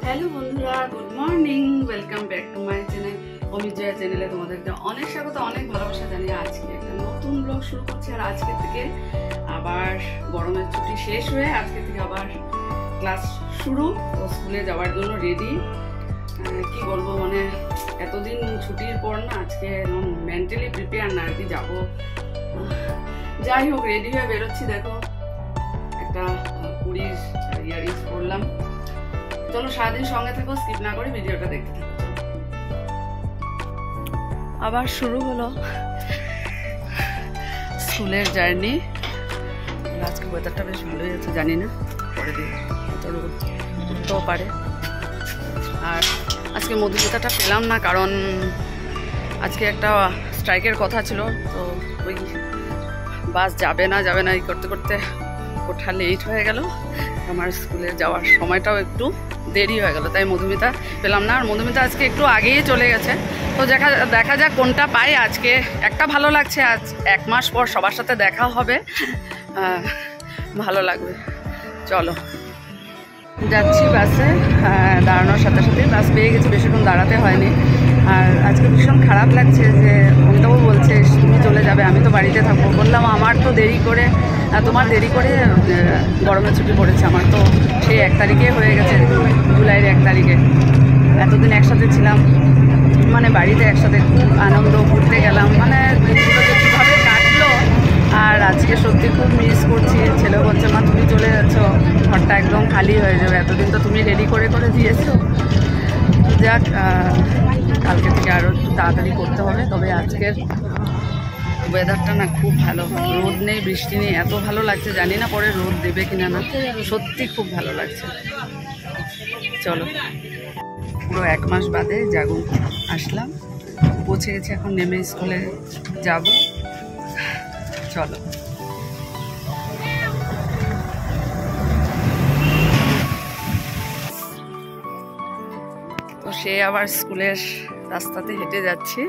Hello বন্ধুরা, good morning, welcome back to my channel Amijoya চ্যানেলে তোমাদেরকে অনেক স্বাগত, অনেক ভালোবাসা জানিয়ে আজকে একটা নতুন ব্লগ শুরু করছি। আর আজকে থেকে আবার গরমের ছুটি শেষ হয়ে আজকে থেকে আবার ক্লাস শুরু, তো স্কুলে যাওয়ার জন্য রেডি। কি বলবো, মানে এতদিন ছুটির পর না আজকে মেন্টালি প্রিপেয়ার না আর কি যাবো। যাই হোক, রেডি হয়ে বেরোচ্ছি। দেখো একটা কুড়ির ইয়ারিংস পরলাম। চলো সারাদিন সঙ্গে থাকো, স্কিপ না করে ভিডিওটা দেখতে থাকো। আবার শুরু হলো স্কুলের জার্নি। আজকে ওয়েদারটা বেশ ভালোই আছে, জানি না পরে দিয়ে কত রোদ উঠতেও পারে। আর আজকে মধুমিতাটা পেলাম না, কারণ আজকে একটা স্ট্রাইকের কথা ছিল, তো ওই বাস যাবে না এই করতে করতে ওঠা লেট হয়ে গেল। আমার স্কুলে যাওয়ার সময়টাও একটু দেরি হয়ে গেল, তাই মধুমিতা পেলাম না। আর মধুমিতা আজকে একটু আগেই চলে গেছে, তো দেখা যাক কোনটা পাই। আজকে একটা ভালো লাগছে, আজ 1 মাস পর সবার সাথে দেখা হবে, ভালো লাগবে। চলো যাচ্ছি বাসে। দাঁড়ানোর সাথে সাথে বাস পেয়ে গেছি, বেশিক্ষণ দাঁড়াতে হয়নি। আর আজকে ভীষণ খারাপ লাগছে যে অমিতাভ বলছে তুমি চলে যাবে, আমি তো বাড়িতে থাকবো। বললাম আমার তো দেরি করে, তোমার দেরি করে গরমের ছুটি পড়েছে, আমার তো সেই 1 তারিখে হয়ে গেছে, জুলাইয়ের 1 তারিখে। এতদিন একসাথে ছিলাম, মানে বাড়িতে একসাথে খুব আনন্দ, ঘুরতে গেলাম, মানে দিনগুলো যে কীভাবে কাটলো। আর আজকে সত্যি খুব মিস করছি। ছেলেও বলছে মা তুমি চলে যাচ্ছ, ঘরটা একদম খালি হয়ে যাবে, এতদিন তো তুমি রেডি করে করে দিয়েছো। যাক, কালকে থেকে আরও একটু তাড়াতাড়ি করতে হবে। তবে আজকের ওয়েদারটা না খুব ভালো, রোদ নেই, বৃষ্টি নেই, এত ভালো লাগছে। জানি না পরে রোদ দেবে কিনা, না সত্যি খুব ভালো লাগছে। চলো, পুরো 1 মাস বাদে জাগুন আসলাম, পৌঁছে গেছি, এখন নেমে স্কুলে যাব। চলো তো সে আবার স্কুলের রাস্তাতে হেঁটে যাচ্ছি।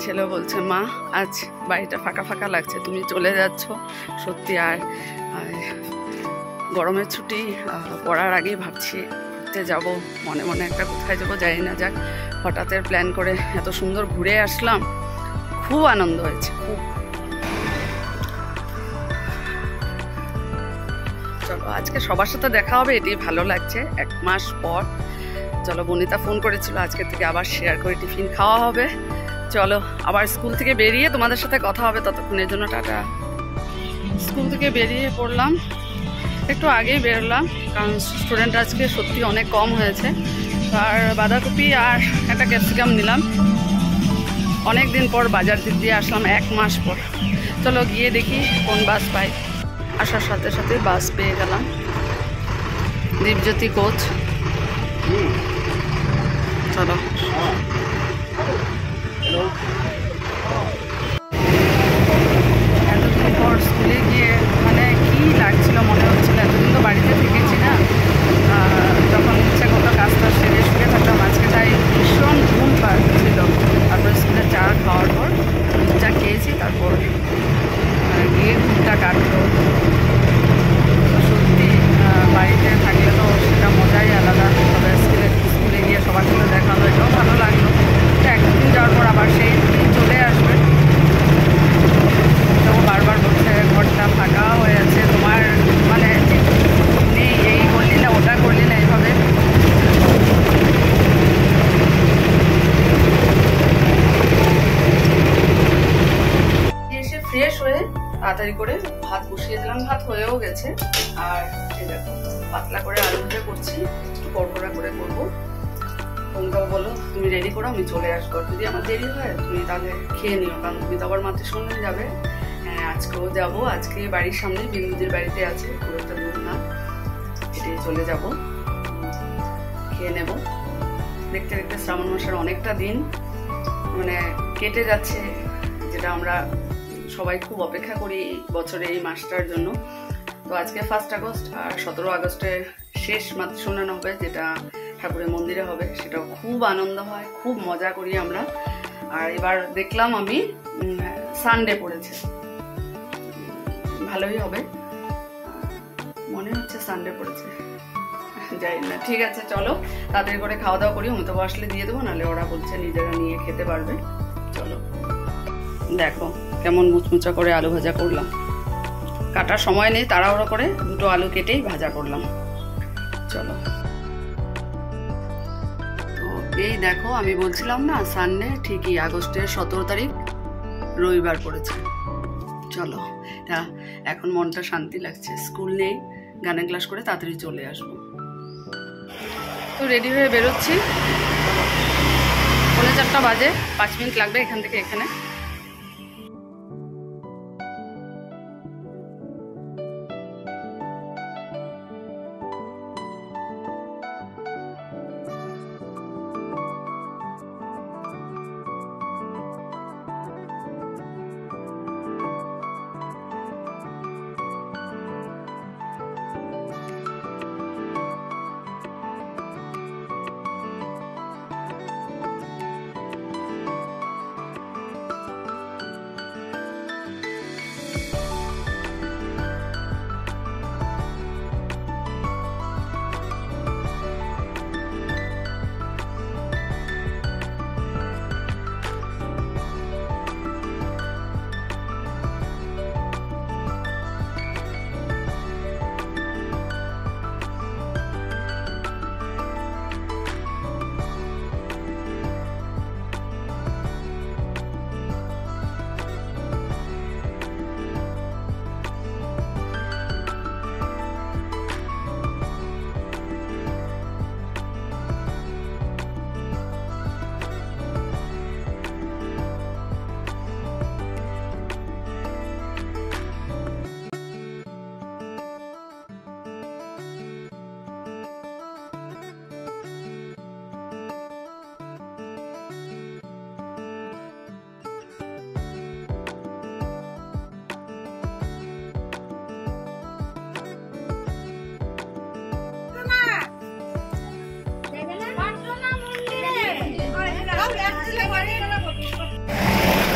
ছেলে বলছে মা আজ বাড়িটা ফাঁকা ফাঁকা লাগছে, তুমি চলে যাচ্ছ। সত্যি, আর গরমের ছুটি পড়ার আগেই ভাবছি ঘুরতে যাব, মনে মনে একটা কোথায় যাবো জানি না। যাক, হঠাৎের প্ল্যান করে এত সুন্দর ঘুরে আসলাম, খুব আনন্দ হয়েছে, খুব। চলো আজকে সবার সাথে দেখা হবে, এটাই ভালো লাগছে 1 মাস পর। চলো, বনিতা ফোন করেছিল, আজকে থেকে আবার শেয়ার করে টিফিন খাওয়া হবে। চলো আবার স্কুল থেকে বেরিয়ে তোমাদের সাথে কথা হবে, ততক্ষণের জন্য টাটা। স্কুল থেকে বেরিয়ে পড়লাম, একটু আগেই বেরোলাম, কারণ স্টুডেন্ট আজকে সত্যি অনেক কম হয়েছে। আর বাঁধাকপি আর একটা ক্যাপসিকাম নিলাম। অনেক দিন পর বাজার দিক দিয়ে আসলাম, 1 মাস পর। চলো গিয়ে দেখি কোন বাস পাই। আসার সাথে সাথে বাস পেয়ে গেলাম, দীপজ্যোতি কোচ। চলো এতদিন পর স্কুলে গিয়ে মানে কি লাগছিল, মনে হচ্ছিল এতদিন তো বাড়িতে থেকেছি না, তখন ইচ্ছা করতো কাজটা সেরে শুয়ে থাকতাম। আজকে তাই ভীষণ ঘুম পাচ্ছিল। তারপর স্কুলে চা খাওয়ার পর চা খেয়েছি, তারপর গিয়ে ঘুমটা কাটলো। সত্যি বাড়িতে থাকলে তো সেটা মজাই আলাদা। তবে স্কুলে গিয়ে সবার সাথে দেখা হলো, এটাও ভালো লাগলো। তো 1 দিন যাওয়ার পর আবার সেই চলে আসবে। তো বারবার বলছে ঘরটা ফাঁকা হয়ে আছে, তোমার মানে নেই, এই করলি না ওটা করলি না, এইভাবে। এসে ফ্রেশ হয়ে তাড়াতাড়ি করে ভাত বসিয়ে দিলাম, ভাত হয়েও গেছে। আর দেখো পাতলা করে আলু ভাজা করছি, কড়কড়া করে করবো। তোমরাও বলো তুমি রেডি করো, আমি চলে আসবো। যদি আমার দেরি হয় তুমি তাহলে খেয়ে নিও, কারণ তুমি তো আবার মাতৃসম্মানে যাবে। হ্যাঁ, আজকেও যাবো, আজকে বাড়ির সামনে বিন্দুদের বাড়িতে আছে, খুব একটা দূর না, এটাই চলে যাব, খেয়ে নেব। দেখতে দেখতে শ্রাবণ মাসের অনেকটা দিন মানে কেটে যাচ্ছে, যেটা আমরা সবাই খুব অপেক্ষা করি বছরে এই মাসটার জন্য। তো আজকে 1 আগস্ট, আর 17 আগস্টে শেষ মাতৃসম্মান হবে, যেটা ঠাকুরের মন্দিরে হবে। সেটাও খুব আনন্দ হয়, খুব মজা করি আমরা। আর এবার দেখলাম আমি সানডে পড়েছে, ভালোই হবে। মনে মনে হচ্ছে সানডে পড়েছে, যাই না। ঠিক আছে চলো তাড়াতাড়ি করে খাওয়া দাওয়া করি, অমিতাভ আসলে দিয়ে দেবো, নাহলে ওরা বলছে নিজেরা নিয়ে খেতে পারবে। চলো দেখো কেমন মুচমুচা করে আলু ভাজা করলাম, কাটার সময় নেই, তাড়াহুড়ো করে দুটো আলু কেটেই ভাজা করলাম। চলো তো এই দেখো আমি বলছিলাম না সানডে, ঠিকই আগস্টের 17 তারিখ রবিবার পড়েছে। চলো তা এখন মনটা শান্তি লাগছে, স্কুল নেই, গানের ক্লাস করে তাড়াতাড়ি চলে আসবো। তো রেডি হয়ে বেরোচ্ছি, 4:45 বাজে, 5 মিনিট লাগবে এখান থেকে এখানে।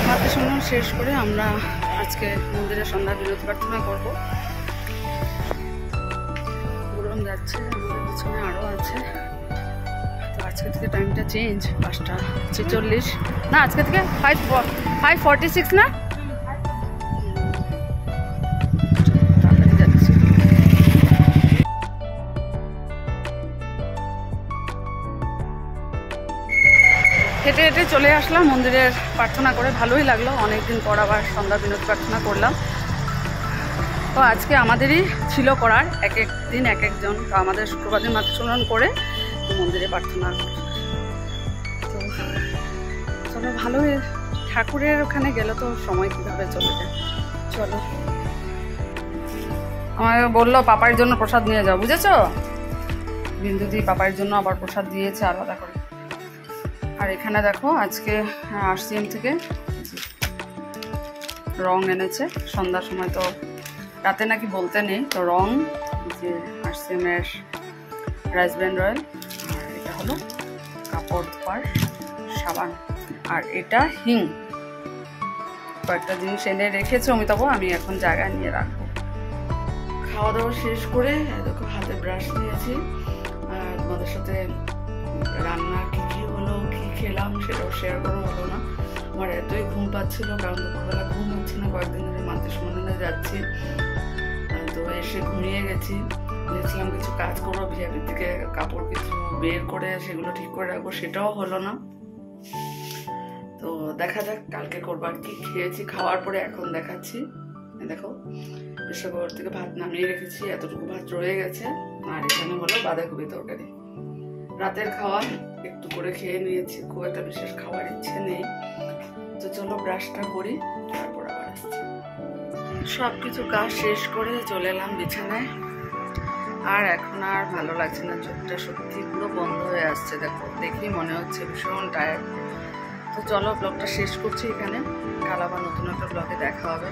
মাতা সম্মান শেষ করে আমরা আজকে মন্দিরে সন্ধ্যা বিরতি প্রার্থনা করবো। গরম যাচ্ছে, আমাদের পিছনে আরও আছে। তো আজকে থেকে টাইমটা চেঞ্জ, 5:46 না, আজকে থেকে 5:46 না, তাড়াতাড়ি যাচ্ছি। হেঁটে হেঁটে চলে আসলাম মন্দিরের প্রার্থনা করে, ভালোই লাগলো, অনেকদিন পর আবার সন্ধ্যা বিনোদ প্রার্থনা করলাম। তো আজকে আমাদেরই ছিল করার, এক এক দিন এক একজন, তো আমাদের শুক্রবার দিন মাথা চূর্ণ করে মন্দিরে প্রার্থনা তো চলো, ভালোই ঠাকুরের ওখানে গেলে তো সময় কীভাবে চলে যায়। চলো আমাকে বললো পাপার জন্য প্রসাদ নিয়ে যাও, বুঝেছো? বিন্দুদি পাপার জন্য আবার প্রসাদ দিয়েছে আলাদা করে। আর এখানে দেখো আজকে RCM থেকে রং এনেছে, সন্ধ্যার সময় তো রাতে নাকি বলতে নেই, তো রং যে RCM এর রাইস ব্র্যান্ড রয়্যাল, আর এটা হলো কাপড় ধোয়ার সাবান, আর এটা হিং। কয়েকটা জিনিস এনে রেখেছে অমিতাভ, আমি এখন জায়গায় নিয়ে রাখবো। খাওয়া দাওয়া শেষ করে দেখো হাতে ব্রাশ নিয়েছি, আর তোমাদের সাথে রান্না কী কী হলো, কী খেলাম সেটাও শেয়ার করা হলো না। আমার এতই ঘুম পাচ্ছিল, কারণ দুপুরবেলা ঘুম হচ্ছে না, কয়েকদিন ধরে মাতৃ সম্মেলনে যাচ্ছি, তো এসে ঘুমিয়ে গেছি। ভেবেছিলাম কিছু কাজ করবো, ভিআইপির থেকে কাপড় কিছু বের করে সেগুলো ঠিক করে রাখবো, সেটাও হলো না। তো দেখা যাক কালকে করবো। আর কি খেয়েছি, খাওয়ার পরে এখন দেখাচ্ছি। দেখো প্রেসার থেকে ভাত নামিয়ে রেখেছি, এতটুকু ভাত রয়ে গেছে, আর এখানে হলো বাঁধাকপি তরকারি। রাতের খাওয়া একটু করে খেয়ে নিয়েছি, খুব একটা বিশেষ খাওয়ার ইচ্ছে নেই। তো চলো ব্রাশটা করি, তারপর আবার আসছি। সব কিছু কাজ শেষ করে চলে এলাম বিছানায়, আর এখন আর ভালো লাগছে না, চোখটা সত্যি পুরো বন্ধ হয়ে আসছে। দেখো দেখি মনে হচ্ছে ভীষণ টায়ার্ড। তো চলো ব্লগটা শেষ করছি এখানে, কাল আবার নতুন একটা ব্লগে দেখা হবে।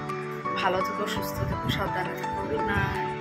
ভালো থেকো, সুস্থ থেকো, সাবধানে থেকো, গুড নাইট।